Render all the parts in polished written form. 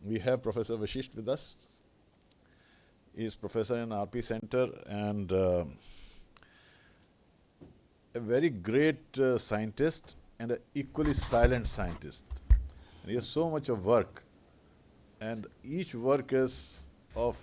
We have Professor VASHIST with us. He is professor in RP Center and a very great scientist and an equally silent scientist. And he has so much of work, and each work is of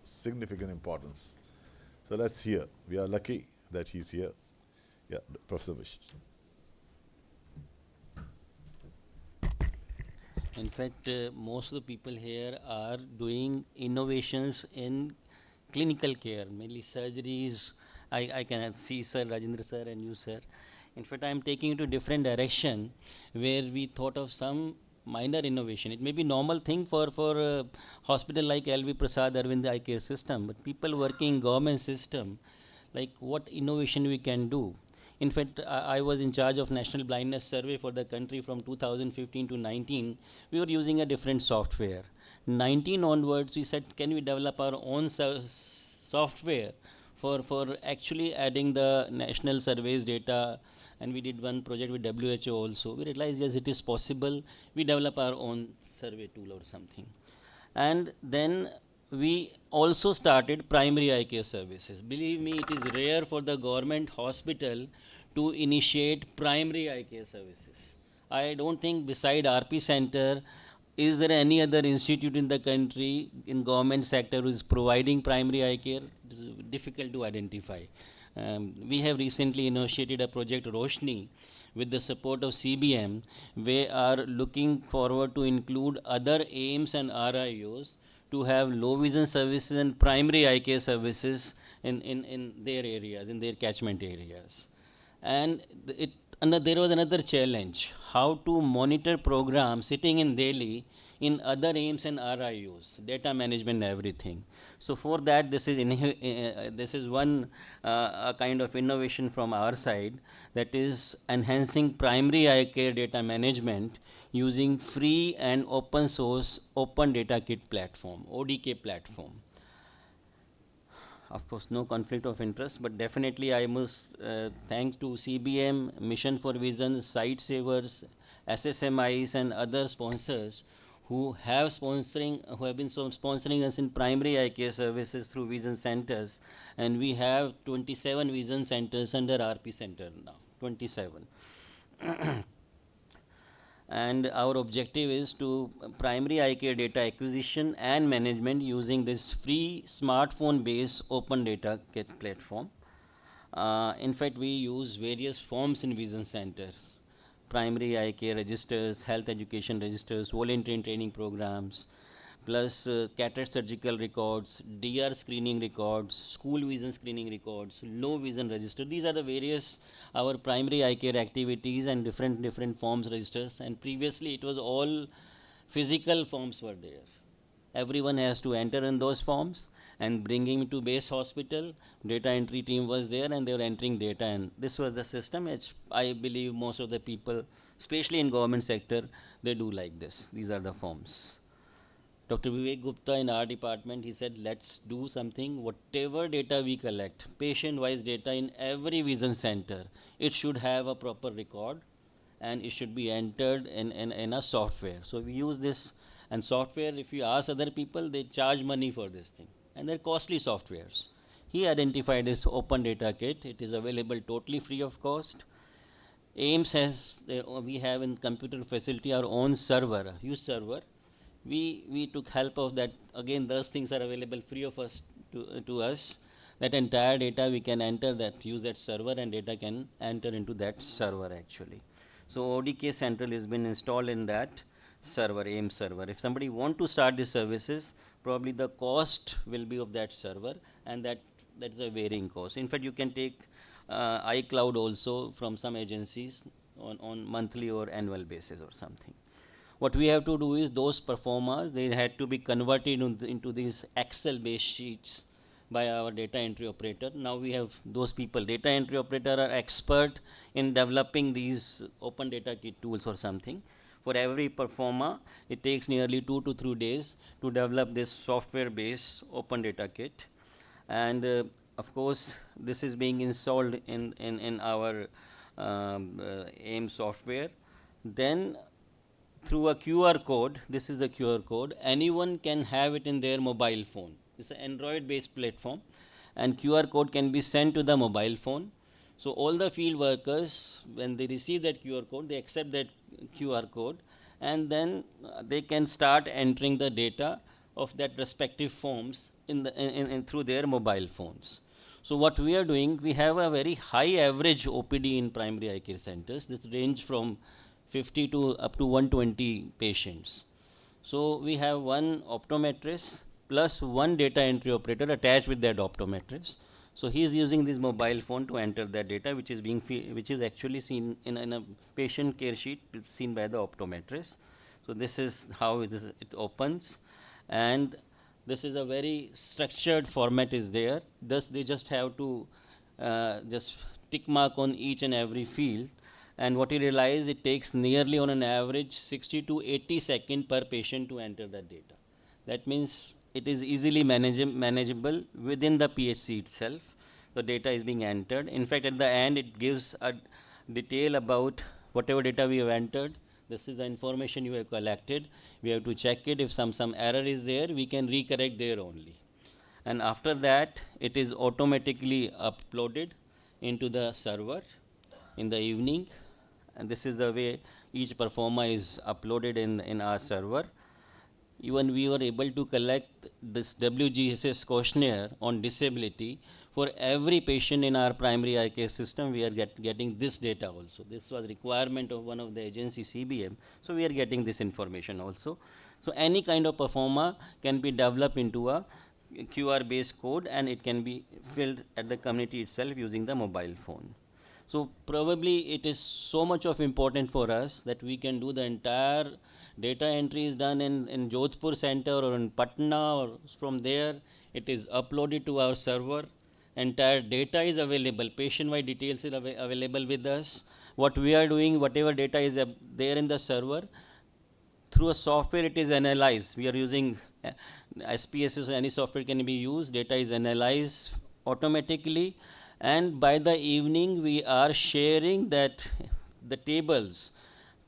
significant importance. So let's hear. We are lucky that he's here. Yeah, Professor VASHIST. In fact, most of the people here are doing innovations in clinical care, mainly surgeries. I can see Sir Rajendra sir and you sir. In fact, I am taking it to different direction where we thought of some minor innovation. It may be normal thing for hospital like LV Prasad Arvind Eye Care System, but people working in government system, like what innovation we can do. In fact, I was in charge of National Blindness Survey for the country from 2015 to 19. We were using a different software. 19 onwards, we said, can we develop our own software for actually adding the national surveys data? And we did one project with WHO also. We realized, yes, it is possible. We develop our own survey tool or something. And then we also started primary eye care services. Believe me, it is rare for the government hospital to initiate primary eye care services. I don't think beside RP Center, is there any other institute in the country in government sector who is providing primary eye care? It is difficult to identify. We have recently initiated a project Roshni with the support of CBM. We are looking forward to include other AIMS and RIOs to have low vision services and primary eye care services in their areas, in their catchment areas. And there was another challenge, how to monitor programs sitting in Delhi in other AIMS and RIOs, data management and everything. So for that, this is one a kind of innovation from our side, that is enhancing primary eye care data management using free and open source Open Data Kit platform, ODK platform. Of course, no conflict of interest, but definitely I must thanks to CBM, Mission for Vision, Sight Savers, SSMIs, and other sponsors who have been sponsoring us in primary eye care services through vision centers, and we have 27 vision centers under RP Center now. 27. And our objective is to primary eye care data acquisition and management using this free smartphone based open data kit platform. In fact, we use various forms in vision centers: primary eye care registers, health education registers, volunteer training programs, plus cataract surgical records, DR screening records, school vision screening records, low vision register. These are the various our primary eye care activities and different forms registers. And previously it was all physical forms were there. Everyone has to enter in those forms and bringing to base hospital. Data entry team was there and they were entering data, and this was the system. I believe most of the people, especially in government sector, they do like this. These are the forms. Dr. Vivek Gupta in our department, he said, let's do something, whatever data we collect, patient-wise data in every vision center, it should have a proper record and it should be entered in a software. So we use this, and software, if you ask other people, they charge money for this thing. And they're costly softwares. He identified this Open Data Kit. It is available totally free of cost. AIMS has, we have in computer facility our own server, a huge server. We took help of that. Again, those things are available free of us to us. That entire data we can enter that, use that server, and data can enter into that server actually. So ODK Central has been installed in that server, AIM server. If somebody want to start these services, probably the cost will be of that server, and that is a varying cost. In fact, you can take iCloud also from some agencies on monthly or annual basis or something. What we have to do is those performers, they had to be converted into these Excel based sheets by our data entry operator. Now we have those people, data entry operator are expert in developing these open data kit tools or something. For every performer, it takes nearly 2 to 3 days to develop this software based open data kit. And of course, this is being installed in our AIM software. Then through a QR code. This is the QR code. Anyone can have it in their mobile phone. It's an Android-based platform, and QR code can be sent to the mobile phone. So all the field workers, when they receive that QR code, they accept that QR code, and then they can start entering the data of that respective forms in through their mobile phones. So what we are doing, we have a very high average OPD in primary eye care centers. This range from 50 to up to 120 patients. So we have one optometrist plus one data entry operator attached with that optometrist. So he is using this mobile phone to enter that data, which is which is actually seen in a patient care sheet seen by the optometrist. So this is how it opens, and this is a very structured format is there. Thus they just have to just tick mark on each and every field, and what you realize, it takes nearly on an average 60 to 80 seconds per patient to enter that data. That means it is easily manageable within the PHC itself. The data is being entered. In fact, at the end, it gives a detail about whatever data we have entered. This is the information you have collected. We have to check it. If some error is there, we can recorrect there only. And after that, it is automatically uploaded into the server in the evening, and this is the way each performer is uploaded in our server. Even we were able to collect this WGSS questionnaire on disability for every patient in our primary eye care system. We are getting this data also. This was requirement of one of the agency, CBM. So we are getting this information also. So any kind of performer can be developed into a QR based code, and it can be filled at the community itself using the mobile phone. So probably it is so much of important for us that we can do the entire data entry is done in Jodhpur center or in Patna, or from there it is uploaded to our server. Entire data is available, patient-wide details is available with us. What we are doing, whatever data is there in the server, through a software it is analyzed. We are using SPSS, any software can be used. Data is analyzed automatically, and by the evening we are sharing that the tables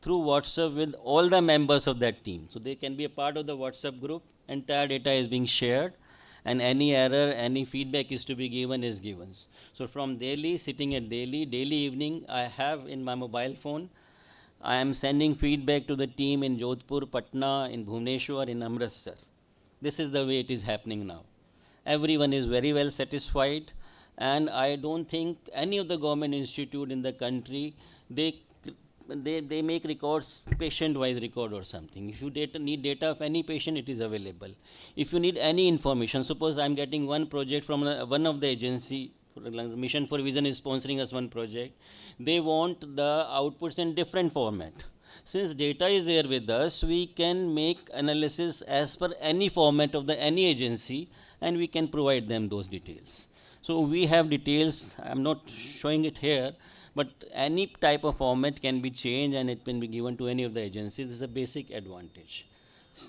through WhatsApp with all the members of that team. So they can be a part of the WhatsApp group. Entire data is being shared, and any error, any feedback is to be given is given. So from daily, sitting at daily evening, I have in my mobile phone, I am sending feedback to the team in Jodhpur, Patna, in Bhubaneswar, in Amritsar. This is the way it is happening now. Everyone is very well satisfied, and I don't think any of the government institute in the country, they make records, patient-wise record or something. If you need data of any patient, it is available. If you need any information, suppose I am getting one project from one of the agency, Mission for Vision is sponsoring us one project. They want the outputs in different format. Since data is there with us, we can make analysis as per any format of the any agency, and we can provide them those details. So we have details. I'm not showing it here, but any type of format can be changed and it can be given to any of the agencies. This is a basic advantage.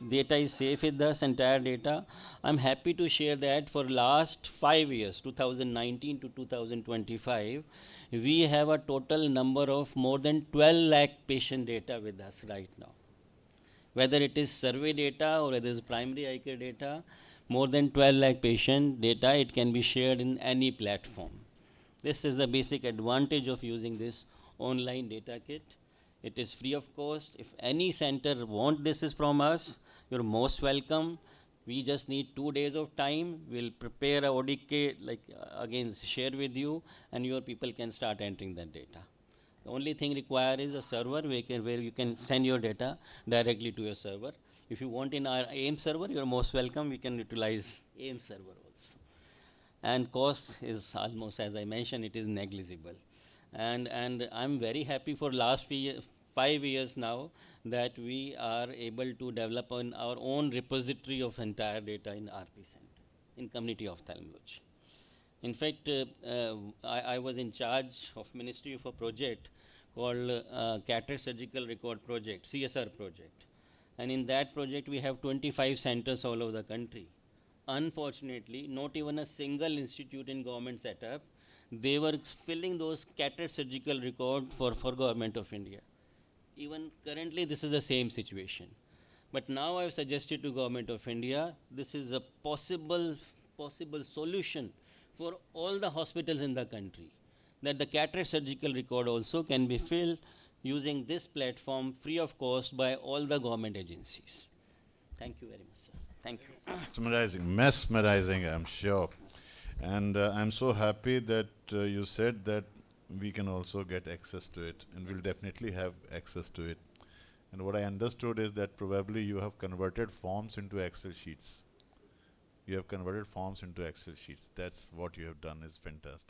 Data is safe with us, entire data. I'm happy to share that for last 5 years, 2019 to 2025, we have a total number of more than 12 lakh patient data with us right now. Whether it is survey data or whether it is primary eye care data, more than 12 lakh patient data, it can be shared in any platform. This is the basic advantage of using this online data kit. It is free of cost. If any center want this is from us, you're most welcome. We just need 2 days of time. We'll prepare a ODK, like again share with you, and your people can start entering that data. The only thing required is a server where you can send your data directly to your server. If you want in our AIM server, you're most welcome. We can utilize AIM server also. And cost is almost, as I mentioned, it is negligible. And I'm very happy for last 5 years now that we are able to develop on our own repository of entire data in RP Center, in community ophthalmology. In fact, I was in charge of Ministry of a project called Cataract Surgical Record Project, CSR project. And in that project, we have 25 centers all over the country. Unfortunately, not even a single institute in government setup, they were filling those cataract surgical record for government of India. Even currently, this is the same situation. But now I've suggested to Government of India, this is a possible solution for all the hospitals in the country, that the cataract surgical record also can be filled using this platform free of cost by all the government agencies. Thank you very much, sir. Thank you. Mesmerizing, I'm sure. And I'm so happy that you said that we can also get access to it, and we'll definitely have access to it. And what I understood is that probably you have converted forms into Excel sheets. You have converted forms into Excel sheets. That's what you have done is fantastic.